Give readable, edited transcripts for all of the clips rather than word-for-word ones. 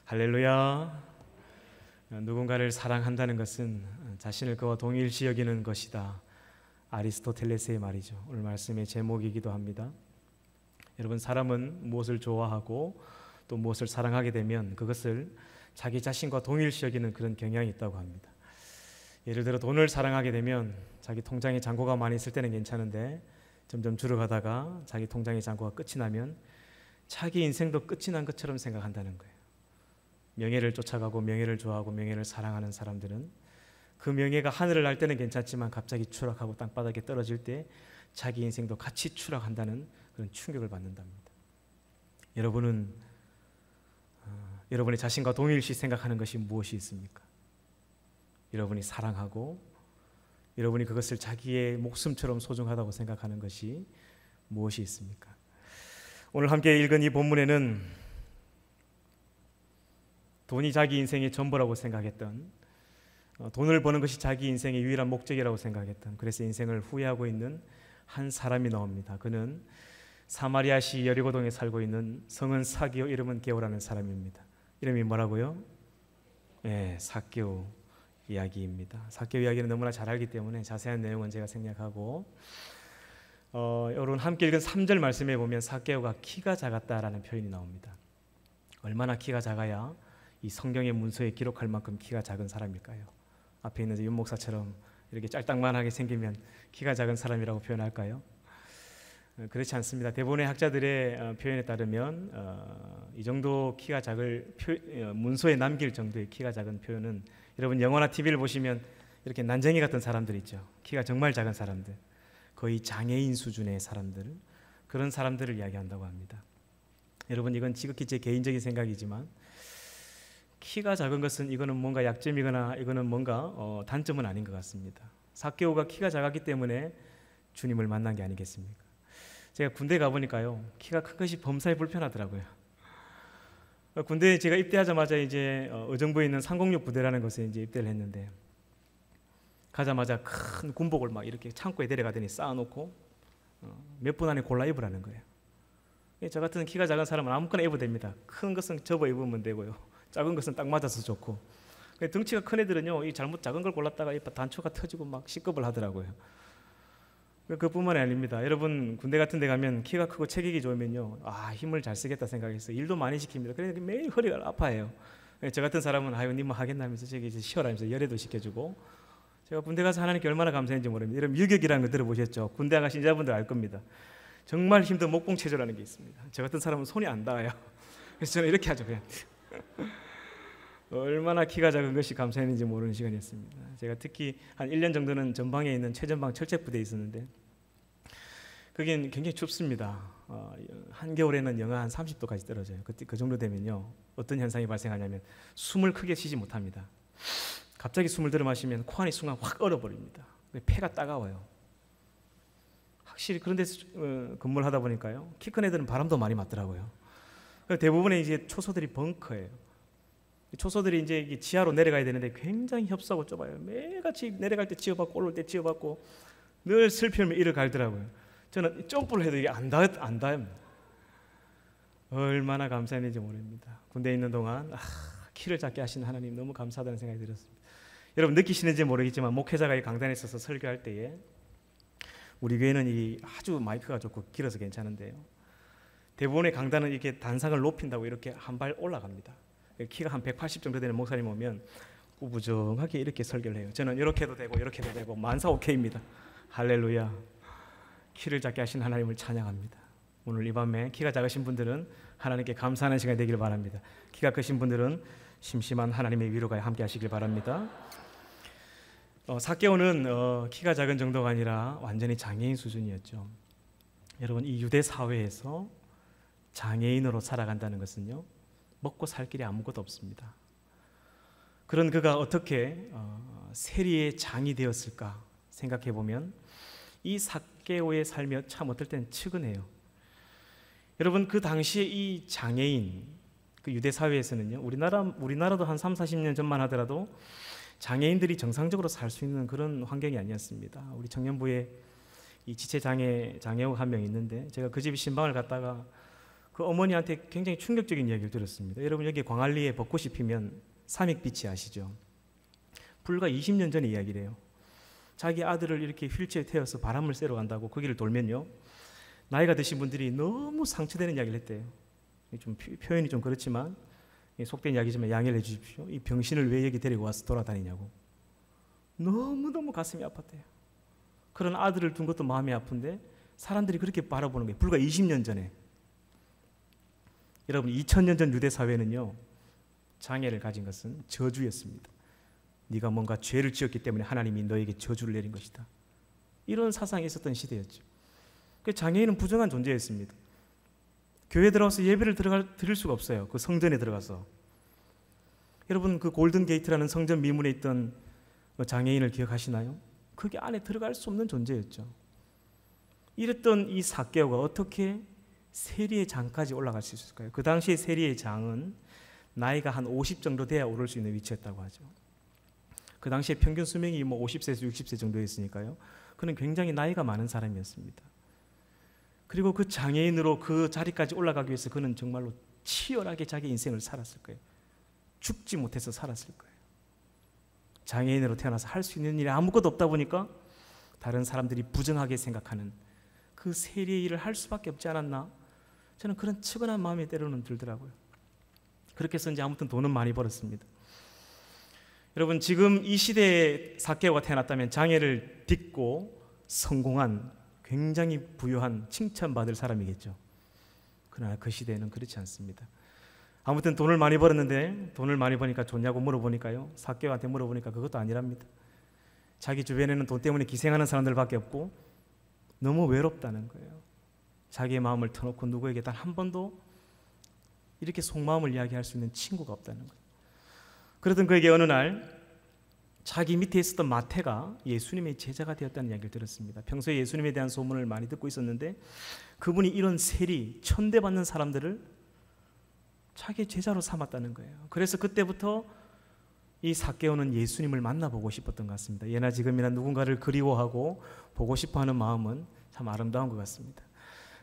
할렐루야. 누군가를 사랑한다는 것은 자신을 그와 동일시 여기는 것이다. 아리스토텔레스의 말이죠. 오늘 말씀의 제목이기도 합니다. 여러분, 사람은 무엇을 좋아하고 또 무엇을 사랑하게 되면 그것을 자기 자신과 동일시 여기는 그런 경향이 있다고 합니다. 예를 들어 돈을 사랑하게 되면 자기 통장에 잔고가 많이 있을 때는 괜찮은데 점점 줄어가다가 자기 통장의 잔고가 끝이 나면 자기 인생도 끝이 난 것처럼 생각한다는 거예요. 명예를 쫓아가고 명예를 좋아하고 명예를 사랑하는 사람들은 그 명예가 하늘을 날 때는 괜찮지만 갑자기 추락하고 땅바닥에 떨어질 때 자기 인생도 같이 추락한다는 그런 충격을 받는답니다. 여러분은 여러분의 자신과 동일시 생각하는 것이 무엇이 있습니까? 여러분이 사랑하고 여러분이 그것을 자기의 목숨처럼 소중하다고 생각하는 것이 무엇이 있습니까? 오늘 함께 읽은 이 본문에는 돈이 자기 인생의 전부라고 생각했던, 돈을 버는 것이 자기 인생의 유일한 목적이라고 생각했던, 그래서 인생을 후회하고 있는 한 사람이 나옵니다. 그는 사마리아시 여리고동에 살고 있는 성은 사개오, 이름은 게오라는 사람입니다. 이름이 뭐라고요? 네, 사개오 이야기입니다. 사개오 이야기는 너무나 잘 알기 때문에 자세한 내용은 제가 생략하고, 여러분 함께 읽은 3절 말씀에 보면 사개오가 키가 작았다라는 표현이 나옵니다. 얼마나 키가 작아야 이 성경의 문서에 기록할 만큼 키가 작은 사람일까요? 앞에 있는 윤 목사처럼 이렇게 짤딱만하게 생기면 키가 작은 사람이라고 표현할까요? 그렇지 않습니다. 대부분의 학자들의 표현에 따르면 이 정도 키가 작을 문서에 남길 정도의 키가 작은 표현은, 여러분 영화나 TV를 보시면 이렇게 난쟁이 같은 사람들 있죠. 키가 정말 작은 사람들, 거의 장애인 수준의 사람들, 그런 사람들을 이야기한다고 합니다. 여러분, 이건 지극히 제 개인적인 생각이지만 키가 작은 것은 이거는 뭔가 약점이거나 이거는 뭔가 단점은 아닌 것 같습니다. 삭개오가 키가 작았기 때문에 주님을 만난 게 아니겠습니까? 제가 군대 가보니까요, 키가 큰 것이 범사에 불편하더라고요. 군대에 제가 입대하자마자 이제 의정부에 있는 306 부대라는 곳에 이제 입대를 했는데, 가자마자 큰 군복을 막 이렇게 창고에 데려가더니 쌓아놓고 몇 분 안에 골라 입으라는 거예요. 저 같은 키가 작은 사람은 아무거나 입어도 됩니다. 큰 것은 접어 입으면 되고요, 작은 것은 딱 맞아서 좋고. 덩치가 큰 애들은요, 이 잘못 작은 걸 골랐다가 단초가 터지고 막 시급을 하더라고요. 그뿐만이 아닙니다. 여러분 군대 같은 데 가면 키가 크고 체격이 좋으면요, 힘을 잘 쓰겠다 생각해서 일도 많이 시킵니다. 그러니까 매일 허리가 아파해요. 저 같은 사람은 아유 님 뭐 하겠나면서 저기 이제 쉬어라 하면서 열애도 시켜주고. 제가 군대 가서 하나님께 얼마나 감사했는지 모릅니다. 여러분 유격이라는 거 들어보셨죠? 군대 가신 자분들 알 겁니다. 정말 힘든 목공체조라는 게 있습니다. 저 같은 사람은 손이 안 닿아요. 그래서 저는 이렇게 하죠, 그냥. 얼마나 키가 작은 것이 감사했는지 모르는 시간이었습니다. 제가 특히 한 1년 정도는 전방에 있는 최전방 철책부대에 있었는데 거긴 굉장히 춥습니다. 한겨울에는 영하 한 30도까지 떨어져요. 그 정도 되면요, 어떤 현상이 발생하냐면 숨을 크게 쉬지 못합니다. 갑자기 숨을 들어 마시면 코 안이 순간 확 얼어버립니다. 폐가 따가워요. 확실히 그런 데서 근무를 하다 보니까요, 키 큰 애들은 바람도 많이 맞더라고요. 대부분의 이제 초소들이 벙커예요. 초소들이 이제 지하로 내려가야 되는데 굉장히 협소하고 좁아요. 매일같이 내려갈 때 지어받고 올라올 때 지어받고 늘 슬피면 이를 갈더라고요. 저는 점프를 해도 이게 안 닿습니다. 얼마나 감사했는지 모릅니다. 군대에 있는 동안 키를 작게 하신 하나님 너무 감사하다는 생각이 들었습니다. 여러분 느끼시는지 모르겠지만 목회자가 이 강단에 있어서 설교할 때에, 우리 교회는 이 아주 마이크가 좋고 길어서 괜찮은데요, 대부분의 강단은 이렇게 단상을 높인다고 이렇게 한 발 올라갑니다. 키가 한 180 정도 되는 목사님 오면 우부정하게 이렇게 설교를 해요. 저는 이렇게도 되고 이렇게도 되고 만사 오케이입니다. 할렐루야. 키를 작게 하신 하나님을 찬양합니다. 오늘 이 밤에 키가 작으신 분들은 하나님께 감사하는 시간이 되길 바랍니다. 키가 크신 분들은 심심한 하나님의 위로가 함께 하시길 바랍니다. 삭개오는 키가 작은 정도가 아니라 완전히 장애인 수준이었죠. 여러분, 이 유대 사회에서 장애인으로 살아간다는 것은요, 먹고 살 길이 아무것도 없습니다. 그런 그가 어떻게 세리의 장이 되었을까 생각해 보면 이 삭개오의 삶이 참 어떨 때는 측은해요. 여러분, 그 당시에 이 장애인, 그 유대 사회에서는요, 우리나라도 한 30-40년 전만 하더라도 장애인들이 정상적으로 살 수 있는 그런 환경이 아니었습니다. 우리 청년부에 이 지체장애우 한 명 있는데, 제가 그 집에 신방을 갔다가 그 어머니한테 굉장히 충격적인 이야기를 들었습니다. 여러분 여기 광안리에 벚꽃이 피면 삼익빛이 아시죠? 불과 20년 전의 이야기래요. 자기 아들을 이렇게 휠체어에 태워서 바람을 쐬러 간다고 거기를 돌면요, 나이가 드신 분들이 너무 상처되는 이야기를 했대요. 좀 표현이 좀 그렇지만 속된 이야기지만 양해를 해주십시오. 이 병신을 왜 여기 데리고 와서 돌아다니냐고. 너무너무 가슴이 아팠대요. 그런 아들을 둔 것도 마음이 아픈데 사람들이 그렇게 바라보는 거예요. 불과 20년 전에. 여러분 2000년 전 유대 사회는요, 장애를 가진 것은 저주였습니다. 네가 뭔가 죄를 지었기 때문에 하나님이 너에게 저주를 내린 것이다. 이런 사상이 있었던 시대였죠. 장애인은 부정한 존재였습니다. 교회에 들어가서 예배를 드릴 수가 없어요. 그 성전에 들어가서. 여러분 그 골든 게이트라는 성전 미문에 있던 장애인을 기억하시나요? 거기 안에 들어갈 수 없는 존재였죠. 이랬던 이 삭개오가 어떻게 세리의 장까지 올라갈 수 있을까요? 그 당시에 세리의 장은 나이가 한 50 정도 돼야 오를 수 있는 위치였다고 하죠. 그 당시에 평균 수명이 50세에서 60세 정도였으니까요. 그는 굉장히 나이가 많은 사람이었습니다. 그리고 그 장애인으로 그 자리까지 올라가기 위해서 그는 정말로 치열하게 자기 인생을 살았을 거예요. 죽지 못해서 살았을 거예요. 장애인으로 태어나서 할 수 있는 일이 아무것도 없다 보니까 다른 사람들이 부정하게 생각하는 그 세리의 일을 할 수밖에 없지 않았나? 저는 그런 측은한 마음이 때로는 들더라고요. 그렇게 해서 이제 아무튼 돈은 많이 벌었습니다. 여러분 지금 이 시대에 삭개오가 태어났다면 장애를 딛고 성공한 굉장히 부유한 칭찬받을 사람이겠죠. 그러나 그 시대에는 그렇지 않습니다. 아무튼 돈을 많이 벌었는데 돈을 많이 버니까 좋냐고 물어보니까요, 삭개오한테 물어보니까 그것도 아니랍니다. 자기 주변에는 돈 때문에 기생하는 사람들밖에 없고 너무 외롭다는 거예요. 자기의 마음을 터놓고 누구에게 단 한 번도 이렇게 속마음을 이야기할 수 있는 친구가 없다는 거예요. 그러던 그에게 어느 날 자기 밑에 있었던 마태가 예수님의 제자가 되었다는 이야기를 들었습니다. 평소에 예수님에 대한 소문을 많이 듣고 있었는데 그분이 이런 세리, 천대받는 사람들을 자기의 제자로 삼았다는 거예요. 그래서 그때부터 이 삭개오는 예수님을 만나보고 싶었던 것 같습니다. 예나 지금이나 누군가를 그리워하고 보고 싶어하는 마음은 참 아름다운 것 같습니다.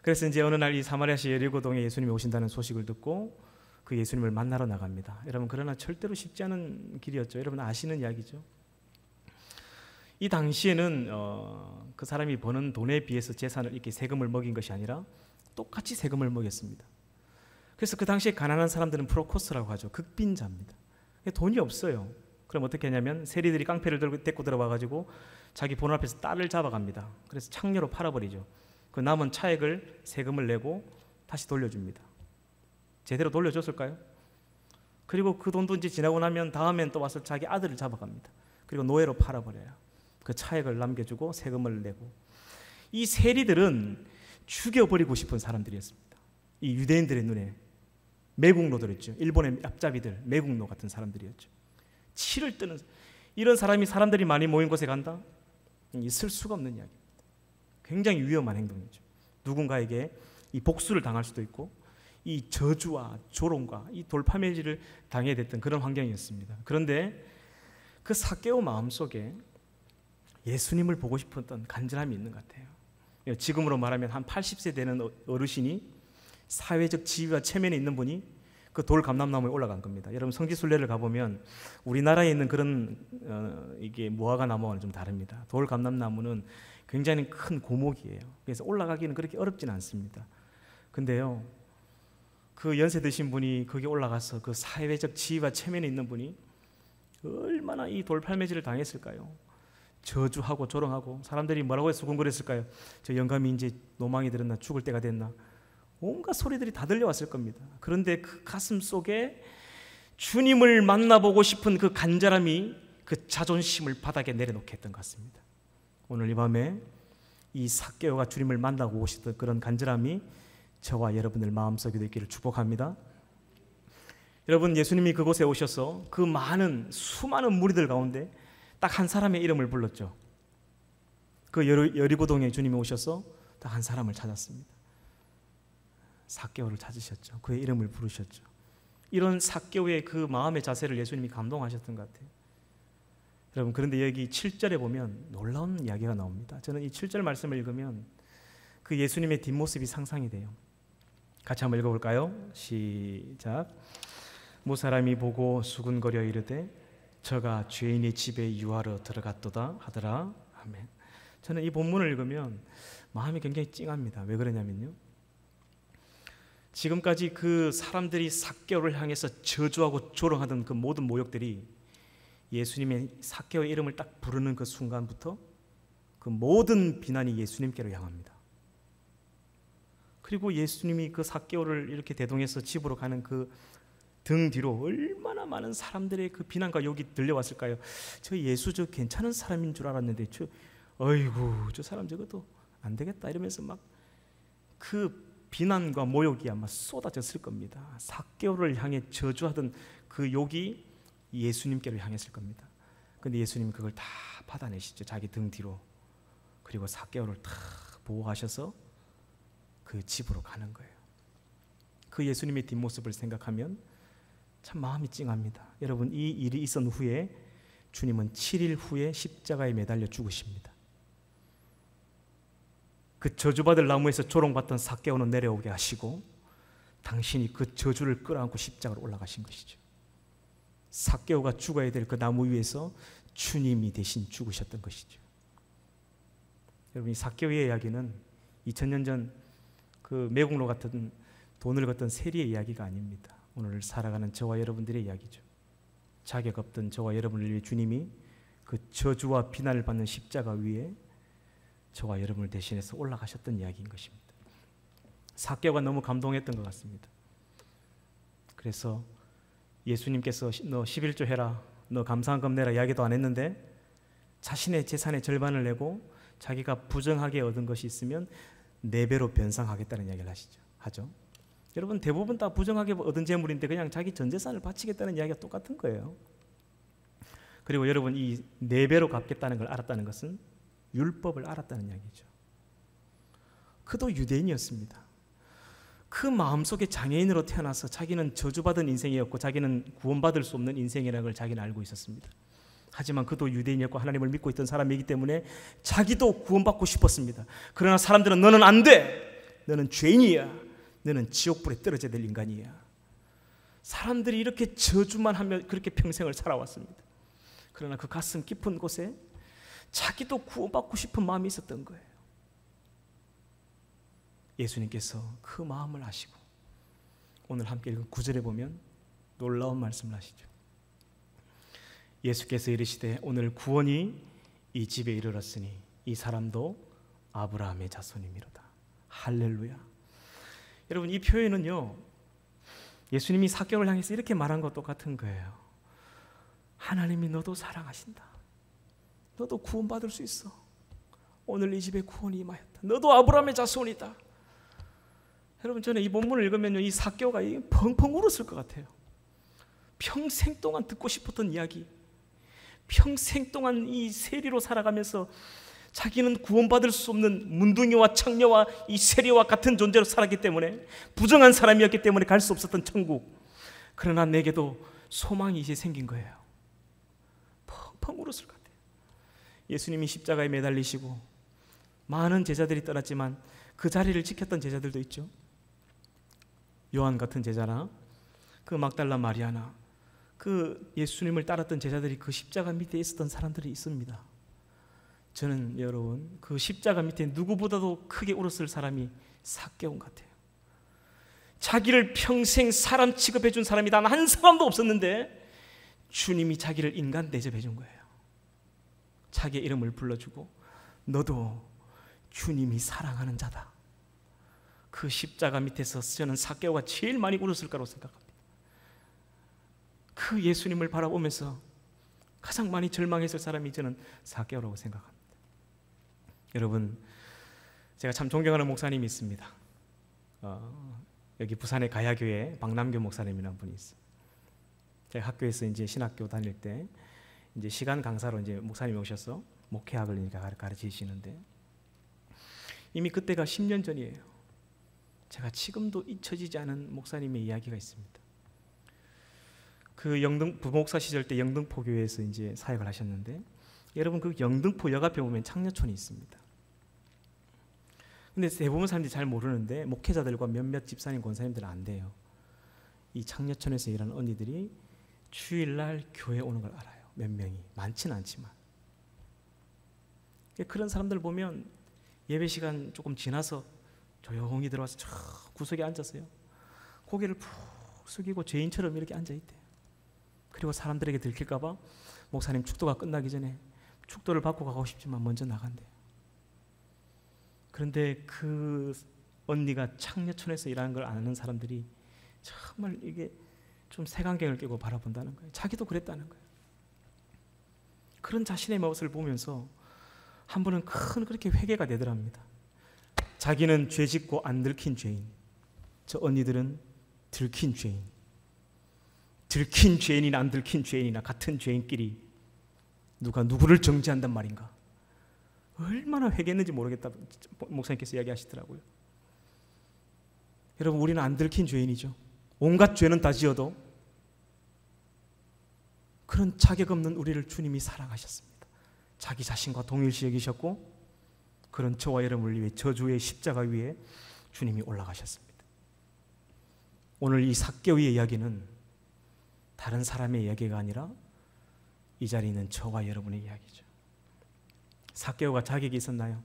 그래서 이제 어느 날 이 사마리아시 여리고동에 예수님이 오신다는 소식을 듣고 그 예수님을 만나러 나갑니다. 여러분 그러나 절대로 쉽지 않은 길이었죠. 여러분 아시는 이야기죠. 이 당시에는 그 사람이 버는 돈에 비해서 재산을 이렇게 세금을 먹인 것이 아니라 똑같이 세금을 먹였습니다. 그래서 그 당시에 가난한 사람들은 프로코스라고 하죠. 극빈자입니다. 돈이 없어요. 그럼 어떻게 하냐면 세리들이 깡패를 데리고 들어와가지고 자기 본 앞에서 딸을 잡아갑니다. 그래서 창녀로 팔아버리죠. 그 남은 차액을 세금을 내고 다시 돌려줍니다. 제대로 돌려줬을까요? 그리고 그 돈도 이제 지나고 나면 다음엔 또 와서 자기 아들을 잡아갑니다. 그리고 노예로 팔아버려요. 그 차액을 남겨주고 세금을 내고. 이 세리들은 죽여버리고 싶은 사람들이었습니다. 이 유대인들의 눈에 매국노들이었죠. 일본의 앞잡이들, 매국노 같은 사람들이었죠. 치를 뜨는 이런 사람들이 많이 모인 곳에 간다? 있을 수가 없는 이야기입니다. 굉장히 위험한 행동이죠. 누군가에게 이 복수를 당할 수도 있고 이 저주와 조롱과 이 돌파매질을 당해야 됐던 그런 환경이었습니다. 그런데 그 삭개오 마음속에 예수님을 보고 싶었던 간절함이 있는 것 같아요. 지금으로 말하면 한 80세 되는 어르신이 사회적 지위와 체면에 있는 분이 그 돌 감람나무에 올라간 겁니다. 여러분 성지순례를 가보면 우리나라에 있는 그런 이게 무화과 나무와는 좀 다릅니다. 돌 감람나무는 굉장히 큰 고목이에요. 그래서 올라가기는 그렇게 어렵지는 않습니다. 근데요, 그 연세 드신 분이 거기 올라가서 그 사회적 지위와 체면에 있는 분이 얼마나 이 돌팔매질을 당했을까요? 저주하고 조롱하고 사람들이 뭐라고 해서 수군거렸을까요? 저 영감이 이제 노망이 들었나, 죽을 때가 됐나, 온갖 소리들이 다 들려왔을 겁니다. 그런데 그 가슴 속에 주님을 만나보고 싶은 그 간절함이 그 자존심을 바닥에 내려놓게 했던 것 같습니다. 오늘 이 밤에 이 삭개오가 주님을 만나고 오셨던 그런 간절함이 저와 여러분들 마음속에도 있기를 축복합니다. 여러분, 예수님이 그곳에 오셔서 그 수많은 무리들 가운데 딱 한 사람의 이름을 불렀죠. 그 여리고동에 주님이 오셔서 딱 한 사람을 찾았습니다. 삭개오를 찾으셨죠. 그의 이름을 부르셨죠. 이런 삭개오의 그 마음의 자세를 예수님이 감동하셨던 것 같아요. 여러분, 그런데 여기 7절에 보면 놀라운 이야기가 나옵니다. 저는 이 7절 말씀을 읽으면 그 예수님의 뒷모습이 상상이 돼요. 같이 한번 읽어볼까요? 시작. 무사람이 보고 수군거려 이르되 저가 죄인의 집에 유하러 들어갔도다 하더라. 아멘. 저는 이 본문을 읽으면 마음이 굉장히 찡합니다. 왜 그러냐면요, 지금까지 그 사람들이 삭개오를 향해서 저주하고 조롱하던 그 모든 모욕들이 예수님의 삭개오의 이름을 딱 부르는 그 순간부터 그 모든 비난이 예수님께로 향합니다. 그리고 예수님이 그 삭개오를 이렇게 대동해서 집으로 가는 그 등 뒤로 얼마나 많은 사람들의 그 비난과 욕이 들려왔을까요? 저 예수 저 괜찮은 사람인 줄 알았는데 어이구 저 사람 저것도 안 되겠다 이러면서 막 그 비난과 모욕이 아마 쏟아졌을 겁니다. 삭개오를 향해 저주하던 그 욕이 예수님께로 향했을 겁니다. 그런데 예수님이 그걸 다 받아내시죠. 자기 등 뒤로. 그리고 삭개오를 다 보호하셔서 그 집으로 가는 거예요. 그 예수님의 뒷모습을 생각하면 참 마음이 찡합니다. 여러분, 이 일이 있은 후에 주님은 7일 후에 십자가에 매달려 죽으십니다. 그 저주받을 나무에서 조롱받던 삭개오는 내려오게 하시고 당신이 그 저주를 끌어안고 십자가로 올라가신 것이죠. 삭개오가 죽어야 될 그 나무 위에서 주님이 대신 죽으셨던 것이죠. 여러분, 이 삭개오의 이야기는 2000년 전 그 매국노 같은 돈을 걷던 세리의 이야기가 아닙니다. 오늘 살아가는 저와 여러분들의 이야기죠. 자격 없던 저와 여러분을 위해 주님이 그 저주와 비난을 받는 십자가 위에 저와 여러분을 대신해서 올라가셨던 이야기인 것입니다. 삭개오가 너무 감동했던 것 같습니다. 그래서 예수님께서 너 11조 해라, 너 감사한금 내라 이야기도 안 했는데 자신의 재산의 절반을 내고 자기가 부정하게 얻은 것이 있으면 4배로 변상하겠다는 이야기를 하죠. 여러분, 대부분 다 부정하게 얻은 재물인데 그냥 자기 전 재산을 바치겠다는 이야기가 똑같은 거예요. 그리고 여러분, 이 4배로 갚겠다는 걸 알았다는 것은 율법을 알았다는 이야기죠. 그도 유대인이었습니다. 그 마음속에 장애인으로 태어나서 자기는 저주받은 인생이었고 자기는 구원받을 수 없는 인생이라는 걸 자기는 알고 있었습니다. 하지만 그도 유대인이었고 하나님을 믿고 있던 사람이기 때문에 자기도 구원받고 싶었습니다. 그러나 사람들은 너는 안 돼, 너는 죄인이야, 너는 지옥불에 떨어져야 될 인간이야. 사람들이 이렇게 저주만 하며 그렇게 평생을 살아왔습니다. 그러나 그 가슴 깊은 곳에 자기도 구원받고 싶은 마음이 있었던 거예요. 예수님께서 그 마음을 아시고 오늘 함께 읽은 9절에 보면 놀라운 말씀을 하시죠. 예수께서 이르시되 오늘 구원이 이 집에 이르렀으니 이 사람도 아브라함의 자손이미로다. 할렐루야. 여러분, 이 표현은요, 예수님이 삭개오를 향해서 이렇게 말한 것과 똑같은 거예요. 하나님이 너도 사랑하신다. 너도 구원받을 수 있어. 오늘 이 집에 구원이 임하였다. 너도 아브라함의 자손이다. 여러분, 저는 이 본문을 읽으면 이 삭개오가 펑펑 울었을 것 같아요. 평생 동안 듣고 싶었던 이야기, 평생 동안 이 세리로 살아가면서 자기는 구원받을 수 없는 문둥이와 창녀와 이 세리와 같은 존재로 살았기 때문에, 부정한 사람이었기 때문에 갈 수 없었던 천국, 그러나 내게도 소망이 이제 생긴 거예요. 펑펑 울었을 것 같아요. 예수님이 십자가에 매달리시고 많은 제자들이 떠났지만 그 자리를 지켰던 제자들도 있죠. 요한 같은 제자나 그 막달라 마리아나 그 예수님을 따랐던 제자들이 그 십자가 밑에 있었던 사람들이 있습니다. 저는 여러분, 그 십자가 밑에 누구보다도 크게 울었을 사람이 삭개오 같아요. 자기를 평생 사람 취급해 준 사람이 단 한 사람도 없었는데 주님이 자기를 인간 대접해 준 거예요. 자기의 이름을 불러주고 너도 주님이 사랑하는 자다. 그 십자가 밑에서 저는 삭개오가 제일 많이 울었을 거라고 생각합니다. 그 예수님을 바라보면서 가장 많이 절망했을 사람이 저는 삭개오라고 생각합니다. 여러분, 제가 참 존경하는 목사님이 있습니다. 여기 부산의 가야교회 박남교 목사님이라는 분이 있어요. 제가 학교에서 이제 신학교 다닐 때 이제 시간 강사로 이제 목사님이 오셔서 목회학을 가르치시는데 이미 그때가 10년 전이에요. 제가 지금도 잊혀지지 않은 목사님의 이야기가 있습니다. 그 영등 부목사 시절 때 영등포교회에서 이제 사역을 하셨는데, 여러분 그 영등포역 앞에 보면 창녀촌이 있습니다. 근데 대부분 사람들이 잘 모르는데 목회자들과 몇몇 집사님, 권사님들은 안 돼요. 이 창녀촌에서 일하는 언니들이 주일날 교회 오는 걸 알아요. 몇 명이, 많지는 않지만. 그런 사람들 보면 예배 시간 조금 지나서 조용히 들어와서 저 구석에 앉았어요. 고개를 푹 숙이고 죄인처럼 이렇게 앉아있대요. 그리고 사람들에게 들킬까 봐 목사님 축도가 끝나기 전에 축도를 받고 가고 싶지만 먼저 나간대요. 그런데 그 언니가 창녀촌에서 일하는 걸 아는 사람들이 정말 이게 좀 색안경을 끼고 바라본다는 거예요. 자기도 그랬다는 거예요. 그런 자신의 모습을 보면서 한 분은 큰 그렇게 회개가 되더랍니다. 자기는 죄 짓고 안 들킨 죄인, 저 언니들은 들킨 죄인. 들킨 죄인이나 안 들킨 죄인이나 같은 죄인끼리 누가 누구를 정죄한단 말인가. 얼마나 회개했는지 모르겠다 목사님께서 이야기하시더라고요. 여러분, 우리는 안 들킨 죄인이죠. 온갖 죄는 다 지어도 그런 자격 없는 우리를 주님이 사랑하셨습니다. 자기 자신과 동일시 여기셨고 그런 저와 여러분을 위해 저주의 십자가 위에 주님이 올라가셨습니다. 오늘 이 삭개오의 이야기는 다른 사람의 이야기가 아니라 이 자리에 있는 저와 여러분의 이야기죠. 삭개오가 자격이 있었나요?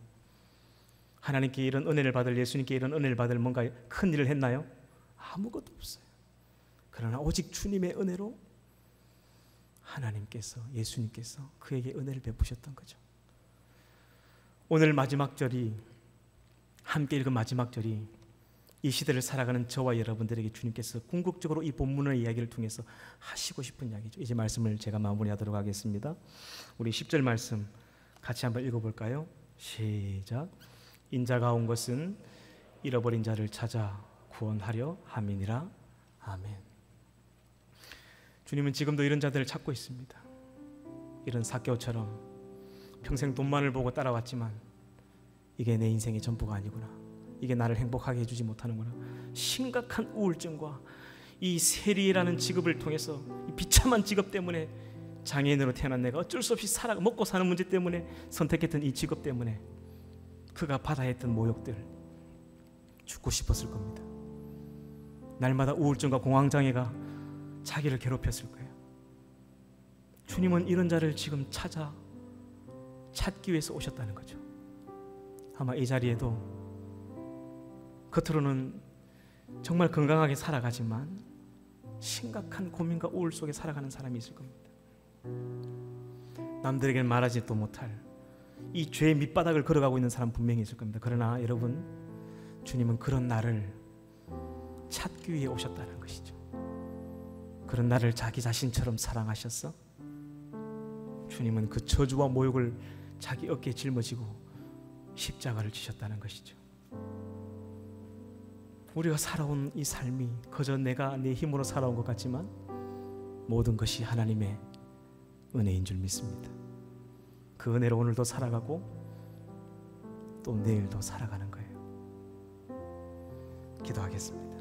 하나님께 이런 은혜를 받을, 예수님께 이런 은혜를 받을 뭔가 큰 일을 했나요? 아무것도 없어요. 그러나 오직 주님의 은혜로 하나님께서, 예수님께서 그에게 은혜를 베푸셨던 거죠. 오늘 마지막 절이, 함께 읽은 마지막 절이 이 시대를 살아가는 저와 여러분들에게 주님께서 궁극적으로 이 본문의 이야기를 통해서 하시고 싶은 이야기죠. 이제 말씀을 제가 마무리하도록 하겠습니다. 우리 10절 말씀 같이 한번 읽어볼까요? 시작. 인자가 온 것은 잃어버린 자를 찾아 구원하려 함이니라. 아멘. 주님은 지금도 이런 자들을 찾고 있습니다. 이런 삭개오처럼 평생 돈만을 보고 따라왔지만 이게 내 인생의 전부가 아니구나, 이게 나를 행복하게 해주지 못하는구나, 심각한 우울증과 이 세리라는 직업을 통해서 이 비참한 직업 때문에, 장애인으로 태어난 내가 어쩔 수 없이 먹고 사는 문제 때문에 선택했던 이 직업 때문에 그가 받아야 했던 모욕들, 죽고 싶었을 겁니다. 날마다 우울증과 공황장애가 자기를 괴롭혔을 거예요. 주님은 이런 자를 지금 찾기 위해서 오셨다는 거죠. 아마 이 자리에도 겉으로는 정말 건강하게 살아가지만 심각한 고민과 우울 속에 살아가는 사람이 있을 겁니다. 남들에게는 말하지도 못할 이 죄의 밑바닥을 걸어가고 있는 사람 분명히 있을 겁니다. 그러나 여러분, 주님은 그런 나를 찾기 위해 오셨다는 것이죠. 그런 나를 자기 자신처럼 사랑하셔서 주님은 그 저주와 모욕을 자기 어깨에 짊어지고 십자가를 지셨다는 것이죠. 우리가 살아온 이 삶이 그저 내가 내 힘으로 살아온 것 같지만 모든 것이 하나님의 은혜인 줄 믿습니다. 그 은혜로 오늘도 살아가고 또 내일도 살아가는 거예요. 기도하겠습니다.